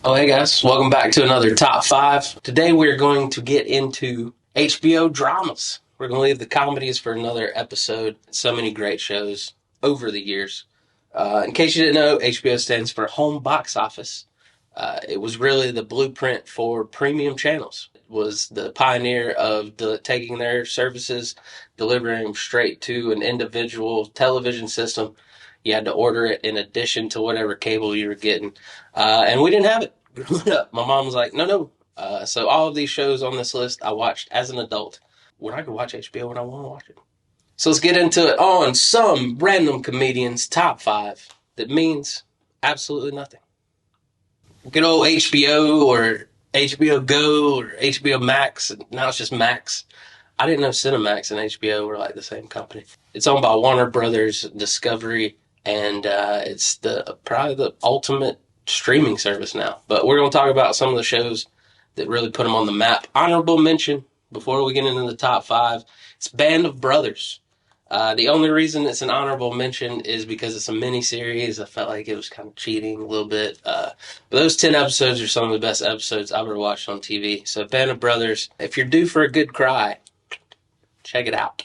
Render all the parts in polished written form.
Oh, hey guys, welcome back to another Top 5. Today we're going to get into HBO dramas. We're going to leave the comedies for another episode. So many great shows over the years. In case you didn't know, HBO stands for Home Box Office. It was really the blueprint for premium channels. It was the pioneer of taking their services, delivering them straight to an individual television system. You had to order it in addition to whatever cable you were getting. And we didn't have it growing up. My mom was like, no, no. So all of these shows on this list I watched as an adult when I could watch HBO when I want to watch it. So let's get into it on some random comedian's top 5 that means absolutely nothing. Good old HBO or HBO Go or HBO Max. Now it's just Max. I didn't know Cinemax and HBO were like the same company. It's owned by Warner Brothers Discovery, and it's probably the ultimate streaming service now. But we're going to talk about some of the shows that really put them on the map. Honorable mention before we get into the top 5. It's Band of Brothers. The only reason it's an honorable mention is because it's a mini-series. I felt like it was kind of cheating a little bit. But those 10 episodes are some of the best episodes I've ever watched on TV. So Band of Brothers, if you're due for a good cry, check it out.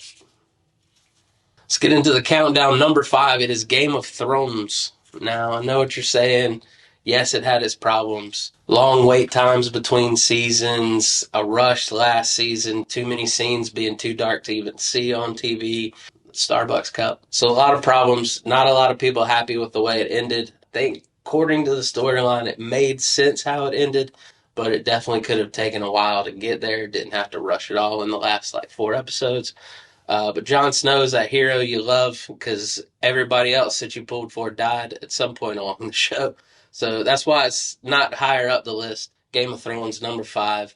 Let's get into the countdown. Number 5, it is Game of Thrones. Now, I know what you're saying. Yes, it had its problems. Long wait times between seasons, a rushed last season, too many scenes being too dark to even see on TV, Starbucks cup. So a lot of problems. Not a lot of people happy with the way it ended. I think, according to the storyline, it made sense how it ended, but it definitely could have taken a while to get there. Didn't have to rush it all in the last 4 episodes. But Jon Snow is that hero you love because everybody else that you pulled for died at some point along the show. So that's why it's not higher up the list. Game of Thrones, number 5.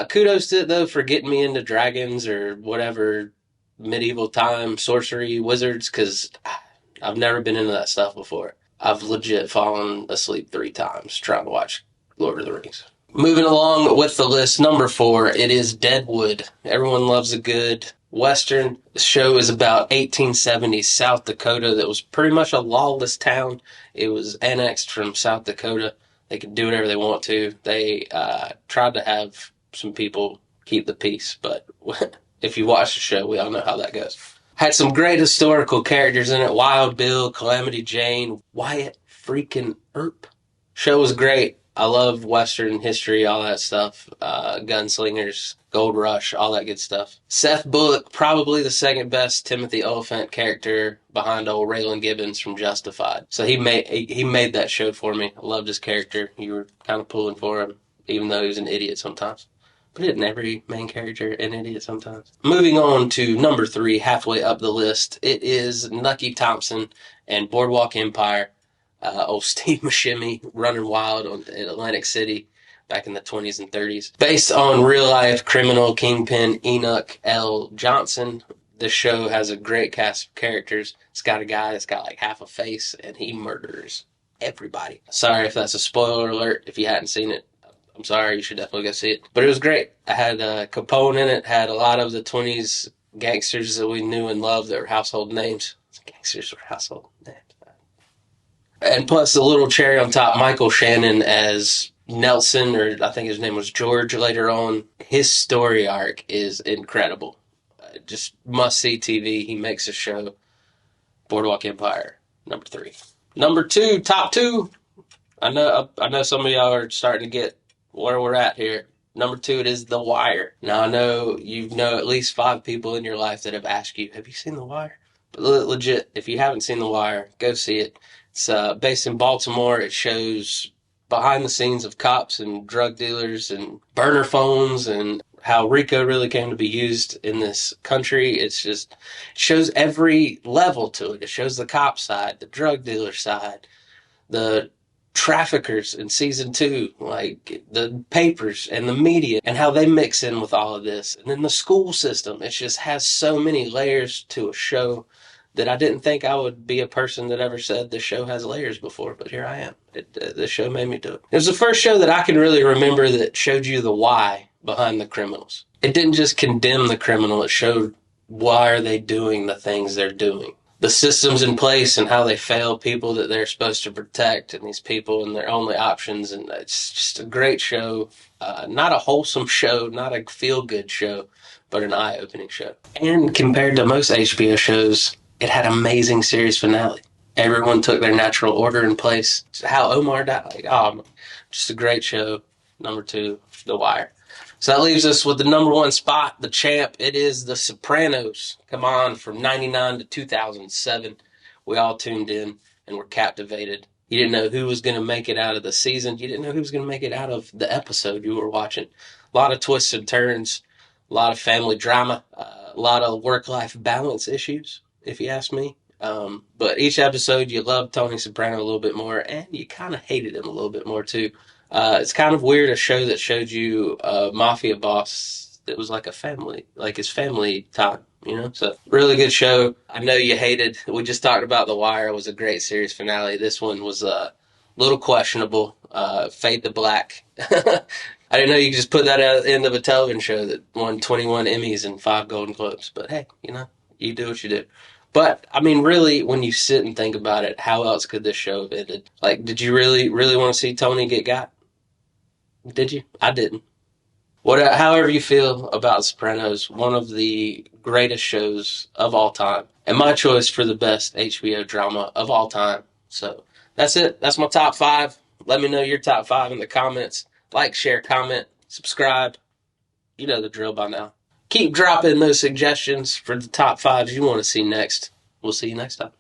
Kudos to it, though, for getting me into dragons or whatever medieval time, sorcery, wizards, because I've never been into that stuff before. I've legit fallen asleep 3 times trying to watch Lord of the Rings. Moving along with the list, number 4, it is Deadwood. Everyone loves a good Western. The show is about 1870s South Dakota that was pretty much a lawless town. It was annexed from South Dakota. They could do whatever they want to. They tried to have some people keep the peace, but if you watch the show, we all know how that goes. Had some great historical characters in it. Wild Bill, Calamity Jane, Wyatt freaking Earp. Show was great. I love Western history, all that stuff. Gunslingers, Gold Rush, all that good stuff. Seth Bullock, probably the second best Timothy Olyphant character behind old Raylan Gibbons from Justified. So he made that show for me. I loved his character. You were kind of pulling for him, even though he was an idiot sometimes. But isn't every main character an idiot sometimes? Moving on to number 3, halfway up the list, it is Nucky Thompson and Boardwalk Empire. Old Steve Buscemi running wild in Atlantic City back in the 20s and 30s. Based on real-life criminal kingpin Enoch L. Johnson, this show has a great cast of characters. It's got a guy that's got half a face, and he murders everybody. Sorry if that's a spoiler alert. If you hadn't seen it, I'm sorry. You should definitely go see it. But it was great. I had Capone in it, had a lot of the 20s gangsters that we knew and loved that were household names. Gangsters were household names. And plus, the little cherry on top, Michael Shannon as Nelson, or I think his name was George later on. His story arc is incredible. Just must-see TV. He makes a show. Boardwalk Empire, number 3. Number 2, top 2. I know some of y'all are starting to get where we're at here. Number 2, it is The Wire. Now, I know you know at least 5 people in your life that have asked you, have you seen The Wire? But legit, if you haven't seen The Wire, go see it. It's based in Baltimore. It shows behind the scenes of cops and drug dealers and burner phones and how RICO really came to be used in this country. It shows every level to it. It shows the cop side, the drug dealer side, the traffickers in season 2, the papers and the media and how they mix in with all of this. And then the school system. It just has so many layers to a show that I didn't think I would be a person that ever said this show has layers before, but here I am. This show made me do it. It was the first show that I can really remember that showed you the why behind the criminals. It didn't just condemn the criminal, it showed why are they doing the things they're doing. the systems in place and how they fail people that they're supposed to protect, and these people and their only options. And it's just a great show. Not a wholesome show, not a feel-good show, but an eye-opening show. And compared to most HBO shows, it had amazing series finale. Everyone took their natural order in place. How Omar died, like, oh, just a great show. Number 2, The Wire. So that leaves us with the number 1 spot, the champ. It is The Sopranos. Come on, from 99 to 2007. We all tuned in and were captivated. You didn't know who was going to make it out of the season. You didn't know who was going to make it out of the episode you were watching. A lot of twists and turns, a lot of family drama, a lot of work-life balance issues, if you ask me. But each episode, you loved Tony Soprano a little bit more, and you kind of hated him a little bit more, too. It's kind of weird, a show that showed you a mafia boss that was like a family, like his family time, you know? So, really good show. I know you hated, we just talked about The Wire. It was a great series finale. This one was a little questionable. Fade to Black. I didn't know you could just put that at the end of a television show that won 21 Emmys and 5 Golden Globes. But hey, you know, you do what you do. But, I mean, really, when you sit and think about it, how else could this show have ended? Like, did you really, really want to see Tony get got? Did you? I didn't. However you feel about Sopranos, one of the greatest shows of all time, and my choice for the best HBO drama of all time. So that's it. That's my top 5. Let me know your top 5 in the comments. Like, share, comment, subscribe. You know the drill by now. Keep dropping those suggestions for the top 5s you want to see next. We'll see you next time.